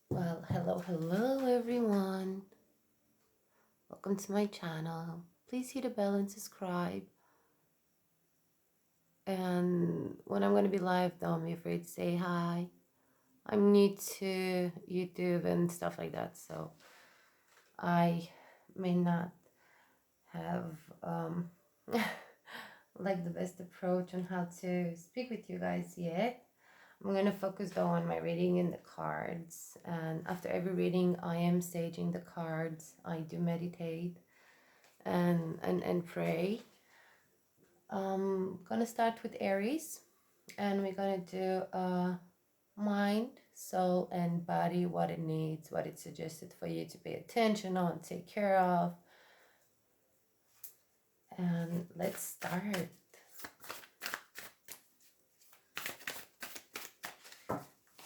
Well, hello everyone. Welcome to my channel. Please hit the bell and subscribe. And when I'm going to be live, don't be afraid to say hi. I'm new to YouTube and stuff like that, so I may not have like the best approach on how to speak with you guys yet. I'm going to focus though on my reading in the cards, and after every reading I am staging the cards. I do meditate and pray. I'm gonna start with Aries, and we're gonna do mind, soul, and body, what it needs, what it's suggested for you to pay attention on, take care of. And let's start.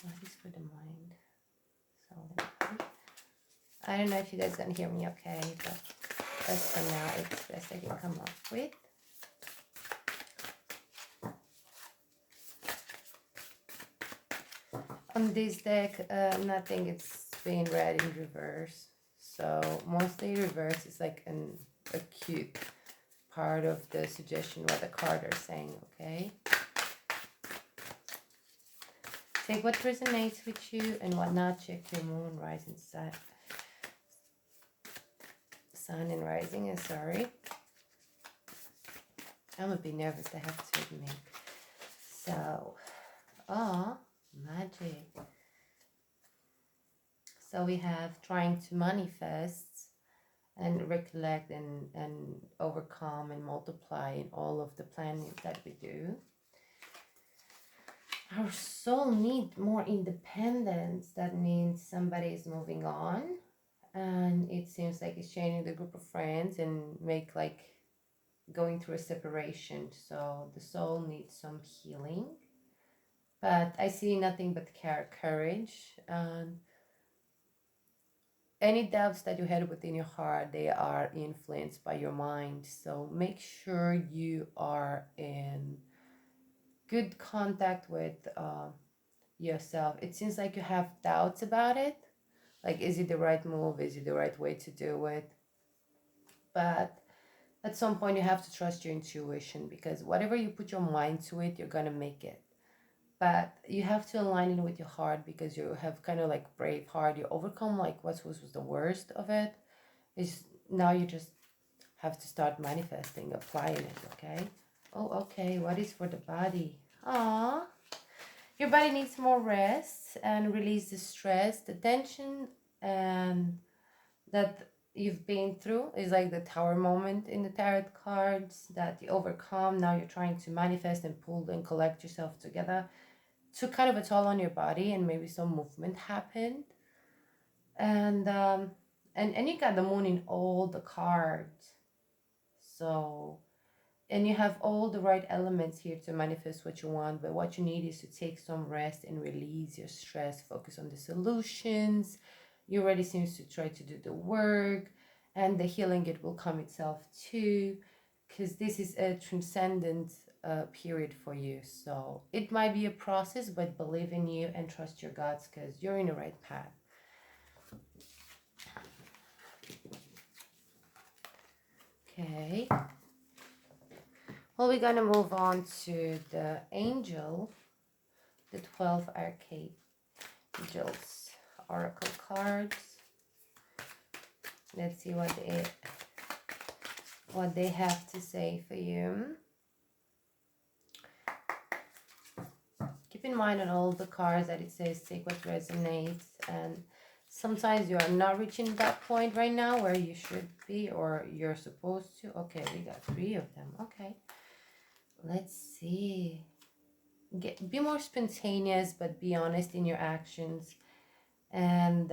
What is for the mind, soul, and body? I don't know if you guys can hear me okay, but as for now, it's the best I can come up with. On this deck, nothing is being read in reverse. So mostly reverse is like an acute part of the suggestion what the card are saying, okay? Take what resonates with you and what not. Check your moon, rising, sun and rising. Sorry. I'm a bit nervous, I have to admit. So, magic. So we have trying to manifest and recollect and overcome and multiply in all of the planning that we do. Our soul needs more independence. That means somebody is moving on, and it seems like it's changing the group of friends and make like going through a separation. So the soul needs some healing, but I see nothing but courage. And any doubts that you had within your heart, they are influenced by your mind. So make sure you are in good contact with yourself. It seems like you have doubts about it. Like, is it the right move? Is it the right way to do it? But at some point, you have to trust your intuition, because whatever you put your mind to it, you're going to make it. But you have to align it with your heart, because you have kind of like brave heart. You overcome like what was the worst of it. Is now you just have to start manifesting, applying it, okay? Oh, okay. What is for the body? Ah, your body needs more rest and release the stress, the tension, and that you've been through is like the tower moment in the tarot cards that you overcome. Now you're trying to manifest and pull and collect yourself together. Took kind of a toll on your body, and maybe some movement happened. And you got the moon in all the cards. So, and you have all the right elements here to manifest what you want, but what you need is to take some rest and release your stress, focus on the solutions. You already seems to try to do the work, and the healing, it will come itself too, because this is a transcendent period for you. So it might be a process, but believe in you and trust your guts, because you're in the right path. Okay. Well, we're gonna move on to the angel, the 12 archangels oracle cards. Let's see what they have to say for you. Keep in mind on all the cards that it says take what resonates, and sometimes you are not reaching that point right now where you should be or you're supposed to. Okay, we got 3 of them. Okay, let's see. Be more spontaneous, but be honest in your actions, and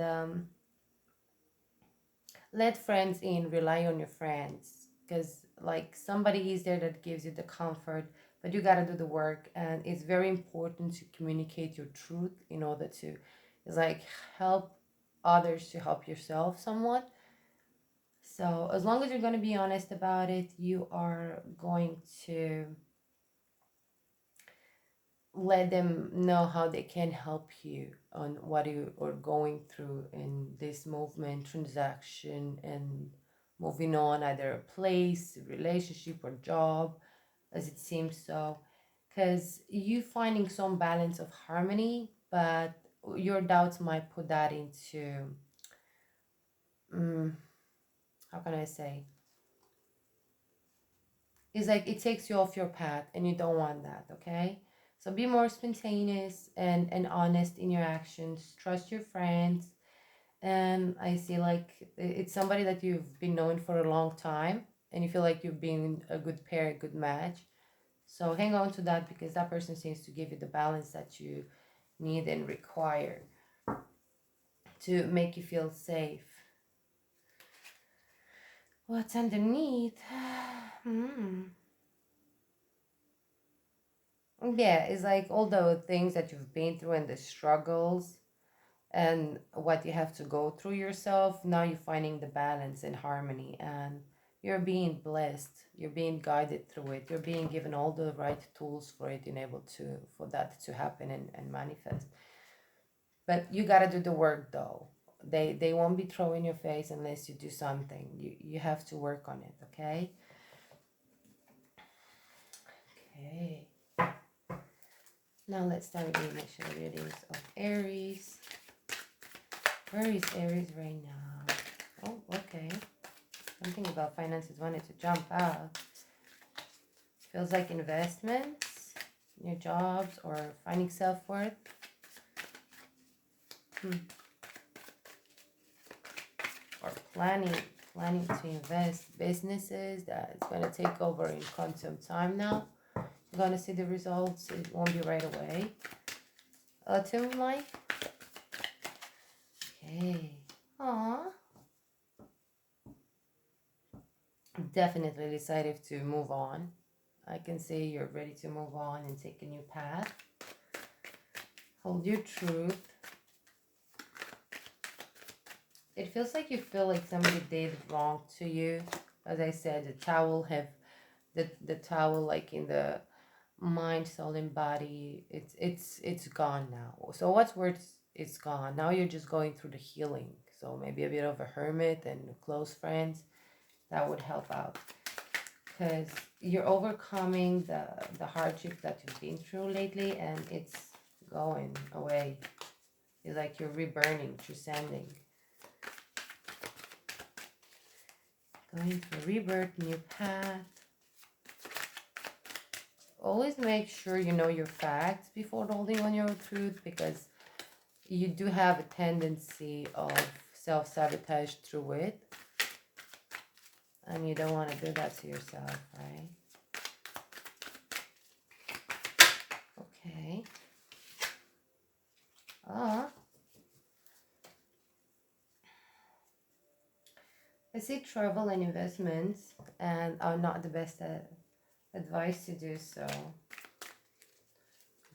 let friends in. Rely on your friends, because like somebody is there that gives you the comfort, but you got to do the work. And it's very important to communicate your truth in order to, it's like, help others to help yourself somewhat. So as long as you're going to be honest about it, you are going to let them know how they can help you on what you are going through in this movement, transaction, and moving on, either a place, relationship, or job, as it seems so. Because you finding some balance of harmony, but your doubts might put that into, how can I say? It's like it takes you off your path, and you don't want that, okay? So be more spontaneous and honest in your actions. Trust your friends. And I see like it's somebody that you've been knowing for a long time, and you feel like you've been a good pair, a good match. So hang on to that, because that person seems to give you the balance that you need and require to make you feel safe. What's underneath? Yeah, it's like all the things that you've been through and the struggles and what you have to go through yourself. Now you're finding the balance and harmony, and you're being blessed. You're being guided through it. You're being given all the right tools for it and able to for that to happen and manifest. But you gotta do the work though. They won't be throwing your face unless you do something. You have to work on it, okay? Okay. Now let's start the initial readings of Aries. Where is Aries right now? Oh, okay. Something about finances wanted to jump out. Feels like investments, new jobs, or finding self-worth. Or planning to invest. Businesses that it's going to take over in quantum time now. You're going to see the results. It won't be right away. Autumn life. Okay. Aww. Definitely decided to move on. I can say you're ready to move on and take a new path. Hold your truth. It feels like you feel like somebody did wrong to you. As I said, the towel have the towel like in the mind, soul, and body. It's gone now. So what's worse, it's gone. Now you're just going through the healing. So maybe a bit of a hermit and close friends. That would help out. Because you're overcoming the hardship that you've been through lately, and it's going away. It's like you're reburning, transcending. Going through rebirth, new path. Always make sure you know your facts before holding on your truth, because you do have a tendency of self-sabotage through it. And you don't want to do that to yourself, right? Okay. I see travel and investments and are not the best advice to do so.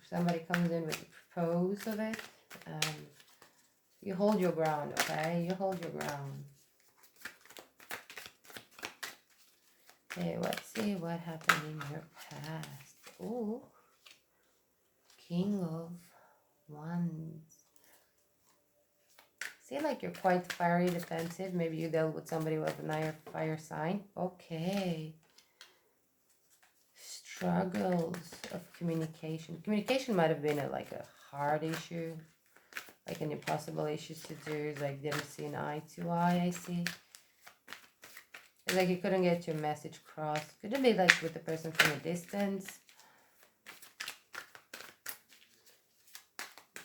If somebody comes in with a propose of it, you hold your ground, okay? You hold your ground. Okay, let's see what happened in your past. Ooh. King of Wands. See, like you're quite fiery, defensive. Maybe you dealt with somebody with a fire sign. Okay. Struggles of communication. Communication might have been like a hard issue. Like any possible issues to do. Like didn't see an eye to eye, I see. It's like you couldn't get your message across. Could it be like with the person from a distance?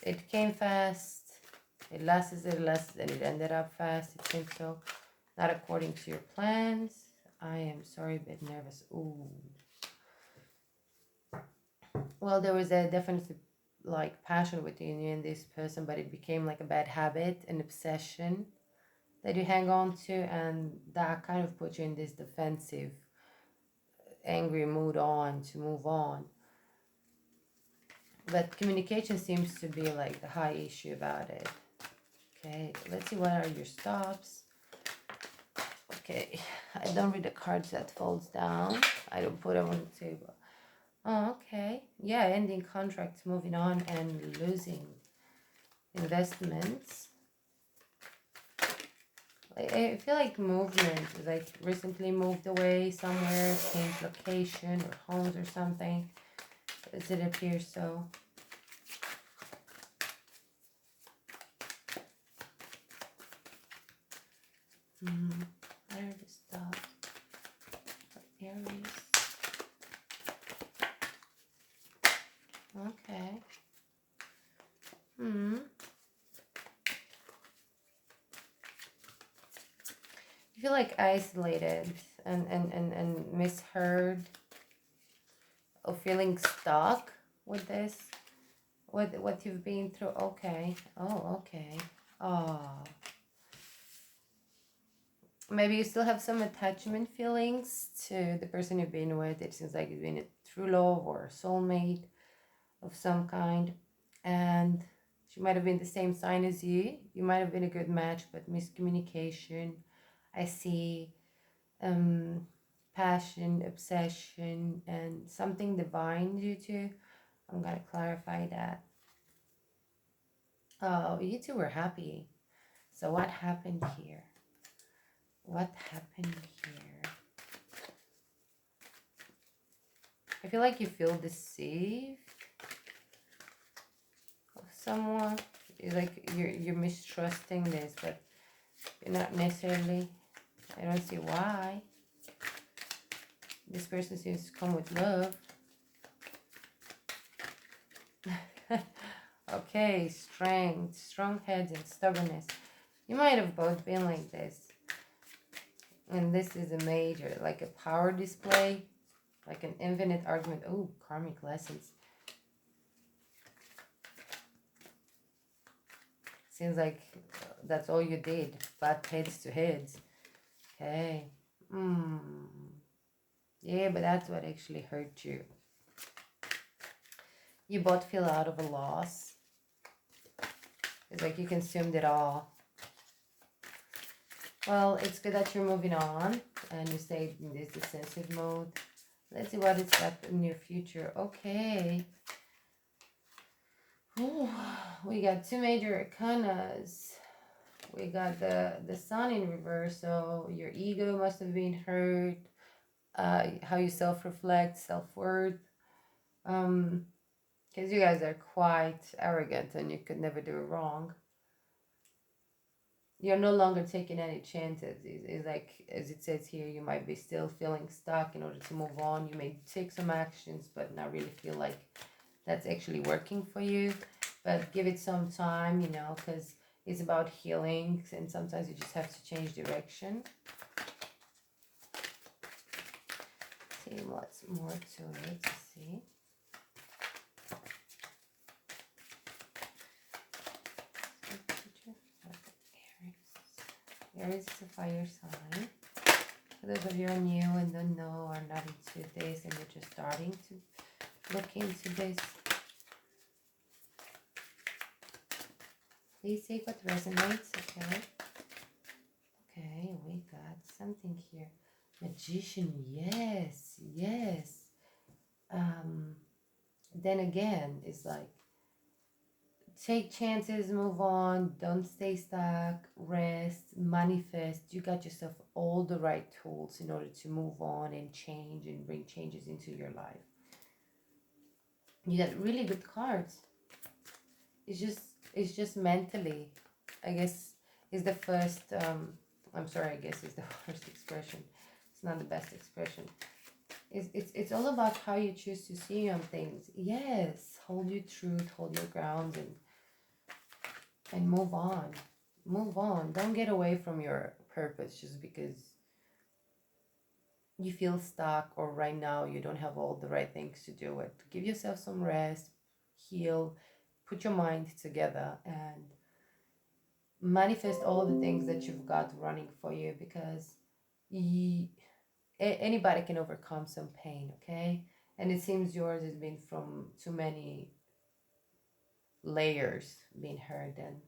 It came fast. It lasted, and it ended up fast. It seems so. Not according to your plans. I am sorry, a bit nervous. Ooh. Well, there was a definitely like passion between you and this person, but it became like a bad habit, an obsession that you hang on to, and that kind of put you in this defensive, angry mood on to move on. But communication seems to be like the high issue about it. Okay, let's see what are your stops. Okay, I don't read the cards that falls down. I don't put them on the table. Oh, okay. Yeah, ending contracts, moving on, and losing investments. I feel like movement, like recently moved away somewhere, changed location or homes or something. As it appears so. What are the stuff? Aries. Okay. You feel like isolated and misheard or feeling stuck with this, with what you've been through. Okay. Oh, okay. Oh. Maybe you still have some attachment feelings to the person you've been with. It seems like you've been a true love or a soulmate of some kind. And she might have been the same sign as you. You might have been a good match, but miscommunication. I see passion, obsession, and something divine you two. I'm gonna clarify that. Oh, you two were happy. So what happened here? What happened here? I feel like you feel deceived of someone. It's like you're mistrusting this, but you're not necessarily. I don't see why. This person seems to come with love. Okay, strength, strong heads, and stubbornness. You might have both been like this. And this is a major, like a power display, like an infinite argument. Oh, karmic lessons. Seems like that's all you did. Butt heads to heads. Okay. Yeah, but that's what actually hurt you. You both feel out of a loss. It's like you consumed it all. Well, it's good that you're moving on and you stayed in this defensive mode. Let's see what it's got in your future. Okay. Ooh, we got two major arcanas. We got the sun in reverse, so your ego must have been hurt. How you self-reflect, self-worth. Because you guys are quite arrogant and you could never do it wrong. You're no longer taking any chances. It's like, as it says here, you might be still feeling stuck. In order to move on, you may take some actions, but not really feel like that's actually working for you. But give it some time, because it's about healing, and sometimes you just have to change direction. See what's more to it to see. Aries is a fire sign. For those of you who are new and don't know or not into this and you're just starting to look into this, please take what resonates, okay? Okay, we got something here. Magician, yes, yes. Then again, it's like, take chances, move on, don't stay stuck, rest, manifest. You got yourself all the right tools in order to move on and change and bring changes into your life. You got really good cards. It's just mentally, I guess, is the first I'm sorry, I guess is the first expression. It's not the best expression. It's all about how you choose to see on things. Yes, hold your truth, hold your ground, and move on. Move on. Don't get away from your purpose just because you feel stuck or right now you don't have all the right things to do it. Give yourself some rest, heal, put your mind together, and manifest all the things that you've got running for you, because anybody can overcome some pain, okay? And it seems yours has been from too many layers being hurt, and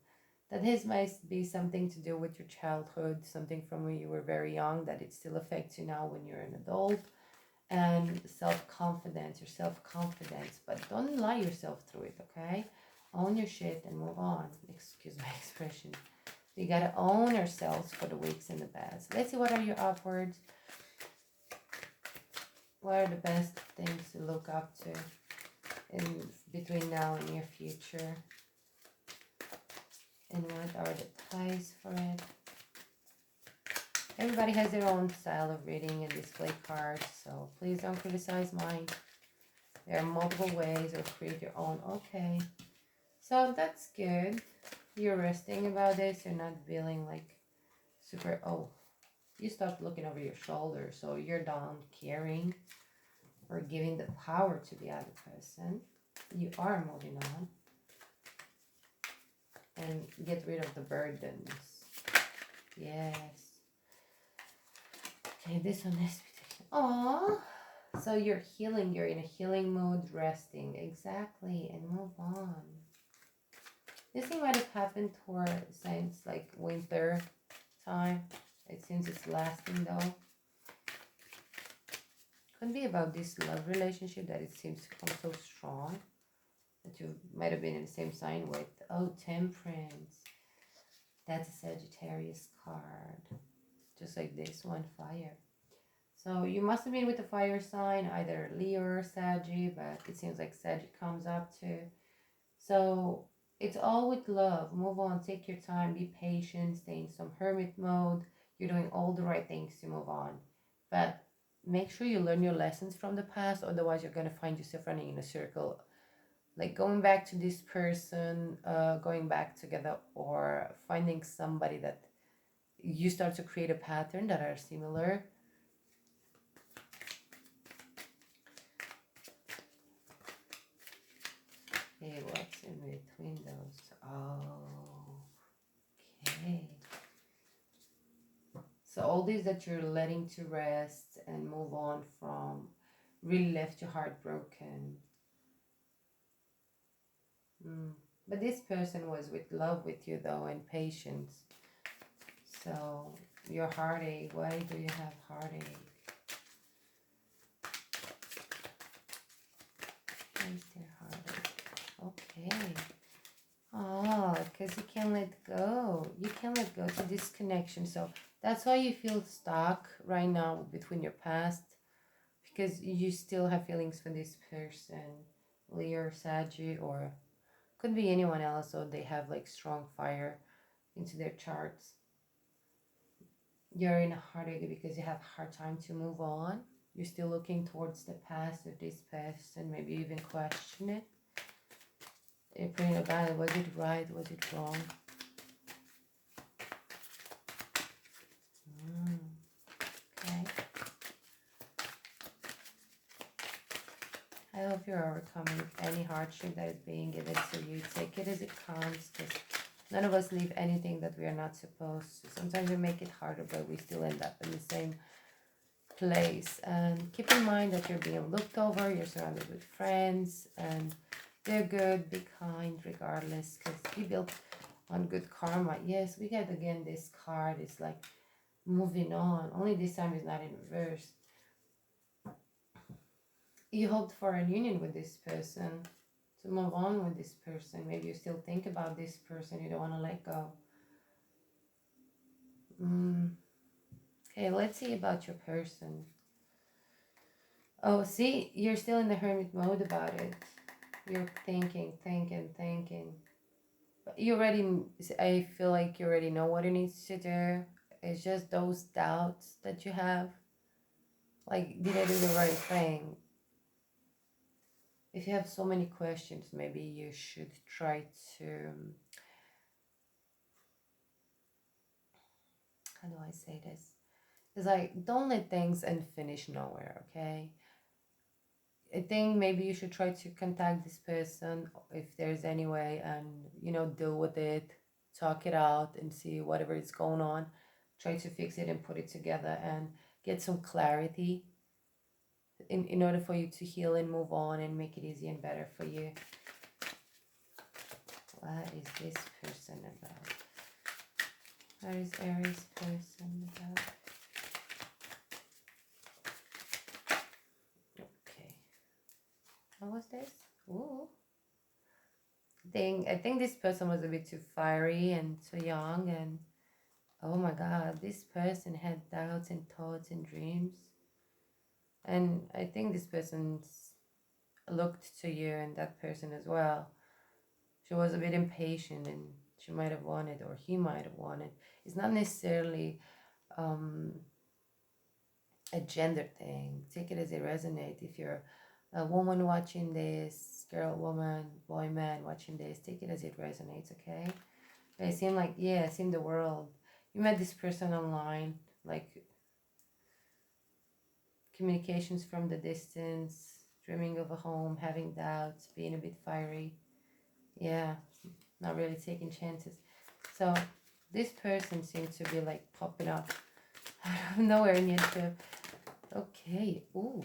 that his might be something to do with your childhood, something from when you were very young that it still affects you now when you're an adult. and self-confidence, your self-confidence, but don't lie yourself through it, okay? Own your shit and move on. Excuse my expression. You gotta own ourselves for the weeks and the bads. Let's see, what are your upwards? What are the best things to look up to in between now and your future? And what are the ties for it? Everybody has their own style of reading and display cards, so please don't criticize mine. There are multiple ways, or create your own. Okay, so that's good. You're resting about this. You're not feeling like super, oh, you stopped looking over your shoulder, so you're done caring or giving the power to the other person. You are moving on. And get rid of the burdens. Yes. Okay, this one is... Aww. So you're healing. You're in a healing mood, resting. Exactly. And move on. This thing might have happened since like winter time. It seems it's lasting though. Could be about this love relationship that it seems to come so strong. That you might have been in the same sign with. Oh, Temperance. That's a Sagittarius card. Just like this one, fire. So you must have been with a fire sign, either Leo or Saggy, but it seems like Saggy comes up too. So it's all with love. Move on, take your time, be patient, stay in some hermit mode. You're doing all the right things to move on. But make sure you learn your lessons from the past, otherwise you're going to find yourself running in a circle. Like going back to this person, going back together, or finding somebody that you start to create a pattern that are similar. Okay, what's in between those? Oh, okay. So all these that you're letting to rest and move on from really left your heart broken. But this person was with love with you though, and patience. So your heartache, why do you have heartache? Why is there heartache? Okay. Oh, because you can't let go. You can't let go to this connection. So that's why you feel stuck right now between your past. Because you still have feelings for this person. Leo or Saggy, or could be anyone else. So they have like strong fire into their charts. You're in a heartache because you have a hard time to move on. You're still looking towards the past of this person. Maybe even question it. You're praying about it. Was it right? Was it wrong? Okay. I hope you're overcoming any hardship that is being given to you. Take it as it comes, because none of us leave anything that we are not supposed to. Sometimes we make it harder, but we still end up in the same place. And keep in mind that you're being looked over. You're surrounded with friends, and they're good. Be kind regardless, because you built on good karma. Yes, we get again this card. It's like moving on. Only this time it's not in reverse. You hoped for a union with this person, to move on with this person. Maybe you still think about this person. You don't want to let go. Okay, let's see about your person. Oh, see, you're still in the hermit mode about it. You're thinking. But you already, I feel like you already know what it needs to do. It's just those doubts that you have. Like, did I do the right thing? If you have so many questions, maybe you should try to, how do I say this? It's like, don't let things end finish nowhere, okay? I think maybe you should try to contact this person if there's any way, and, you know, deal with it, talk it out, and see whatever is going on. Try to fix it and put it together and get some clarity in order for you to heal and move on and make it easy and better for you. What is this person about? What is Aries person about? this? Ooh. I think this person was a bit too fiery and too young, and oh my god, this person had doubts and thoughts and dreams. And I think this person looked to you and that person as well. She was a bit impatient and she might have wanted, or he might have wanted. It's not necessarily um, a gender thing. Take it as it resonates. If you're a woman watching this, girl, woman, boy, man watching this, take it as it resonates, okay? It seemed like, yeah, it seemed the world. You met this person online, like communications from the distance, dreaming of a home, having doubts, being a bit fiery. Yeah, not really taking chances. So this person seems to be like popping up out of nowhere and yet okay, ooh,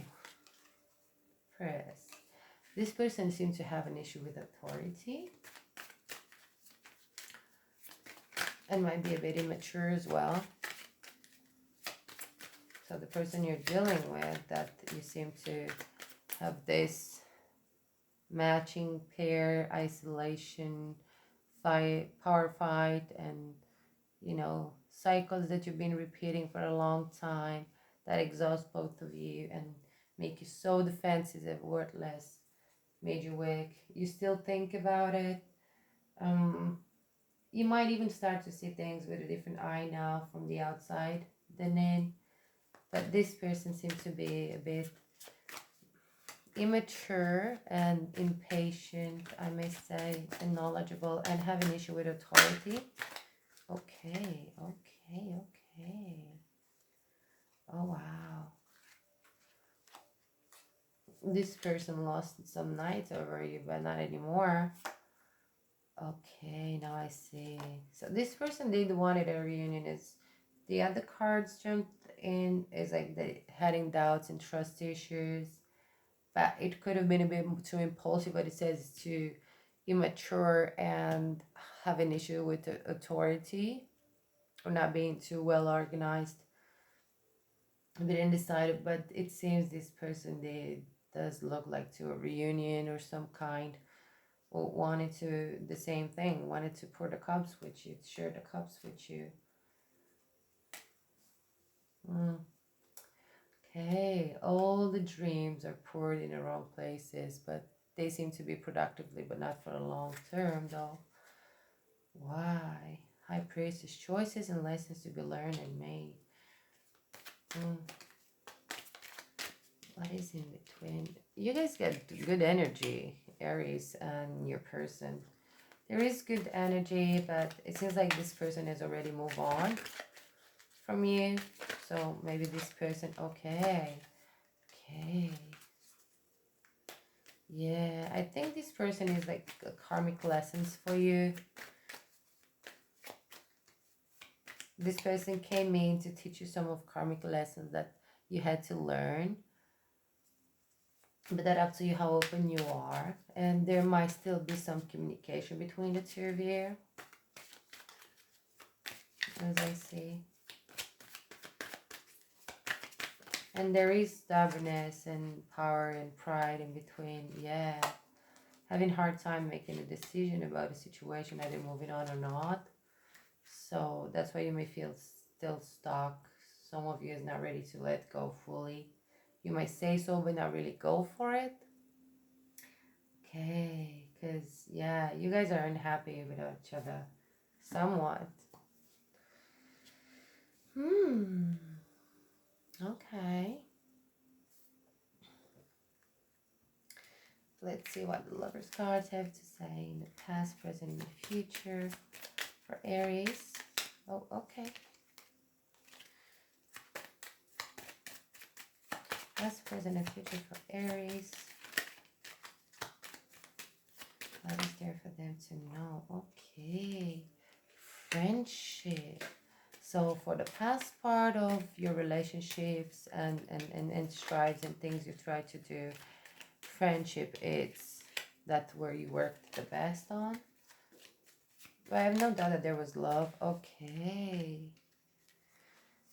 press. This person seems to have an issue with authority and might be a bit immature as well. So the person you're dealing with, that you seem to have this matching pair, isolation, fight, power fight, and cycles that you've been repeating for a long time that exhaust both of you and make you so defensive, worthless, made you weak. You still think about it. You might even start to see things with a different eye now from the outside than in. But this person seems to be a bit immature and impatient, I may say, and knowledgeable, and have an issue with authority. Okay. Oh, wow. This person lost some nights over you, but not anymore. Okay, now I see. So this person did wanted a reunion. Is the other cards jumped in is like the having doubts and trust issues, but it could have been a bit too impulsive. But it says it's too immature and have an issue with the authority or not being too well organized, a bit undecided. But it seems this person does look like to a reunion or some kind. Wanted to the same thing, wanted to pour the cups with you, share the cups with you. Okay, all the dreams are poured in the wrong places, but they seem to be productively, but not for the long term though. Why? High priestess, choices and lessons to be learned and made. What is in between? You guys get good energy, Aries, and your person. There is good energy, but it seems like this person has already moved on from you. So maybe this person, okay. Yeah, I think this person is like a karmic lessons for you. This person came in to teach you some of karmic lessons that you had to learn. But that up to you how open you are. And there might still be some communication between the two of you, as I see. And there is stubbornness and power and pride in between. Yeah. Having a hard time making a decision about a situation, either moving on or not. So that's why you may feel still stuck. Some of you is not ready to let go fully. You might say so, but not really go for it. Okay, because yeah, you guys are unhappy with each other somewhat. Okay. Let's see what the Lovers cards have to say in the past, present, and the future for Aries. Oh, okay. Past, present, and future for Aries. What is there for them to know? Okay. Friendship. So for the past part of your relationships and strives and things you try to do, friendship, it's that's where you worked the best on. But I have no doubt that there was love. Okay.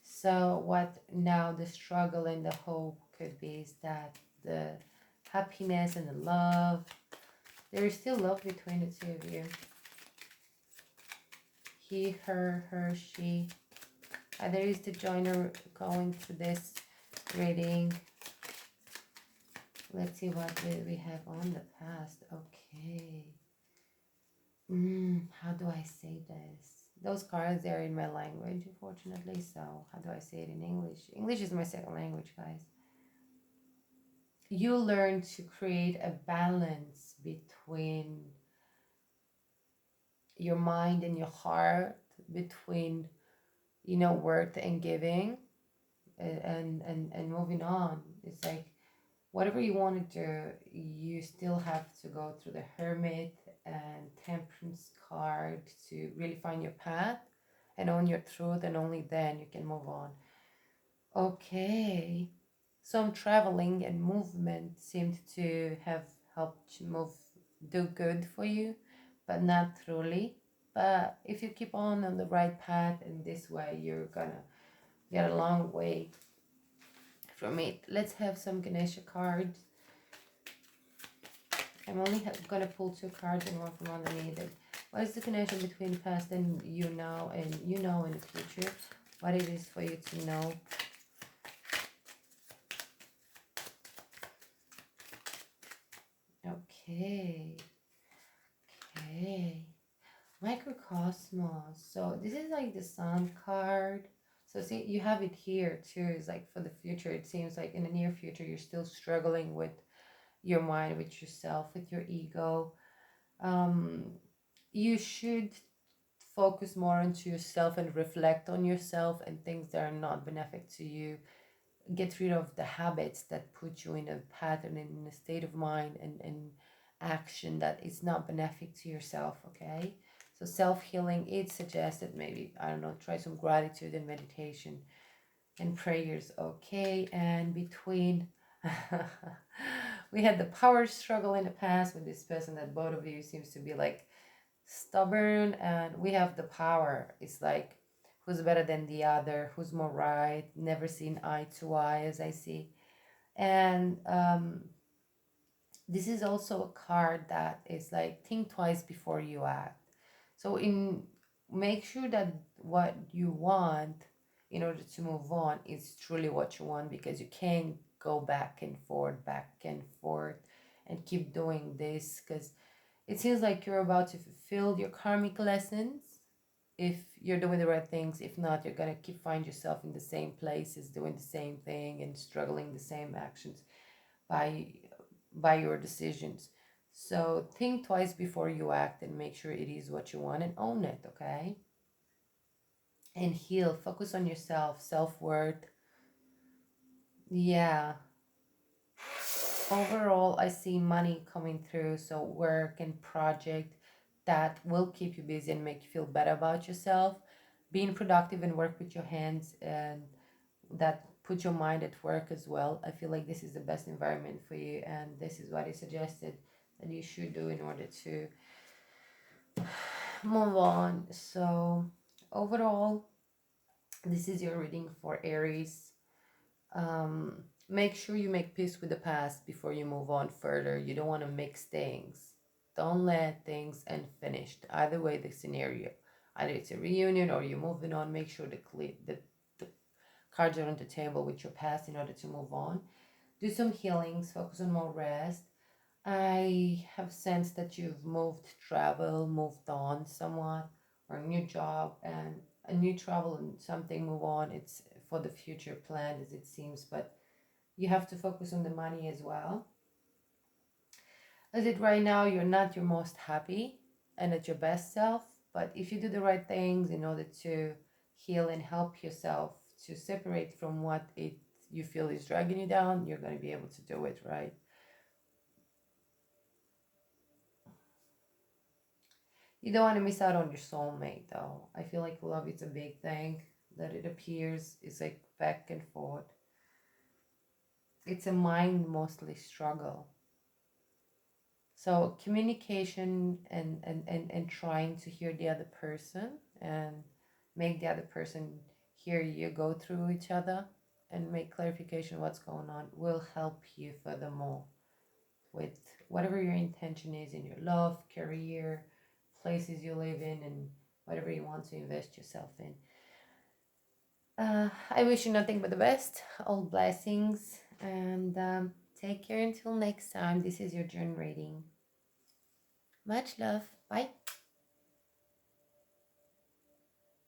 So what now the struggle and the hope could be is that the happiness and love. There is still love between the two of you. He, her, she. There is the joiner going to this reading. Let's see what we have on the past. Okay. How do I say this? Those cards are in my language, unfortunately. So how do I say it in English? English is my second language, guys. You learn to create a balance between your mind and your heart, between worth and giving, and moving on. It's like whatever you want to do, you still have to go through the Hermit and Temperance card to really find your path and own your truth, and only then you can move on. Okay. Some traveling and movement seemed to have helped you do good for you, but not truly. But if you keep on the right path in this way, you're gonna get a long way from it. Let's have some Ganesha cards. I'm only gonna pull 2 cards and one from underneath it. What is the connection between past and you now and you know in the future? What it is for you to know? Okay. Okay. Microcosmos. So this is like the sun card. So see, you have it here too. It's like for the future. It seems like in the near future, you're still struggling with your mind, with yourself, with your ego. You should focus more into yourself and reflect on yourself and things that are not benefic to you. Get rid of the habits that put you in a pattern and in a state of mind and action that is not benefic to yourself. Okay, so self-healing, it's suggested, maybe, I don't know, try some gratitude and meditation and prayers. Okay, and between we had the power struggle in the past with this person that both of you seems to be like stubborn, and we have the power. It's like who's better than the other, who's more right, never seen eye to eye, as I see. And this is also a card that is like think twice before you act. So in make sure that what you want in order to move on is truly what you want, because you can't go back and forth and keep doing this, because it seems like you're about to fulfill your karmic lessons if you're doing the right things. If not, you're gonna keep find yourself in the same places doing the same thing and struggling the same actions by your decisions. So think twice before you act and make sure it is what you want and own it. Okay, and heal, focus on yourself, self-worth. Yeah, overall I see money coming through, so work and project that will keep you busy and make you feel better about yourself. Being productive and work with your hands, and that put your mind at work as well. I feel like this is the best environment for you, and this is what is suggested that you should do in order to move on. So overall, this is your reading for Aries. Make sure you make peace with the past before you move on further. You don't want to mix things. Don't let things end finished. Either way, the scenario, either it's a reunion or you're moving on, make sure the cards are on the table with your past in order to move on. Do some healings, focus on more rest. I have sensed that you've moved on somewhat, or a new job and a new travel and something move on. It's for the future planned as it seems, but you have to focus on the money as well. As it right now, you're not your most happy and at your best self, but if you do the right things in order to heal and help yourself to separate from what it you feel is dragging you down, you're going to be able to do it, right? You don't want to miss out on your soulmate, though. I feel like love is a big thing that it appears is like back and forth. It's a mind mostly struggle. So communication and trying to hear the other person and make the other person hear you go through each other and make clarification what's going on will help you furthermore. with whatever your intention is in your love, career, places you live in, and whatever you want to invest yourself in. I wish you nothing but the best, all blessings, and take care until next time. This is your journal reading. Much love. Bye.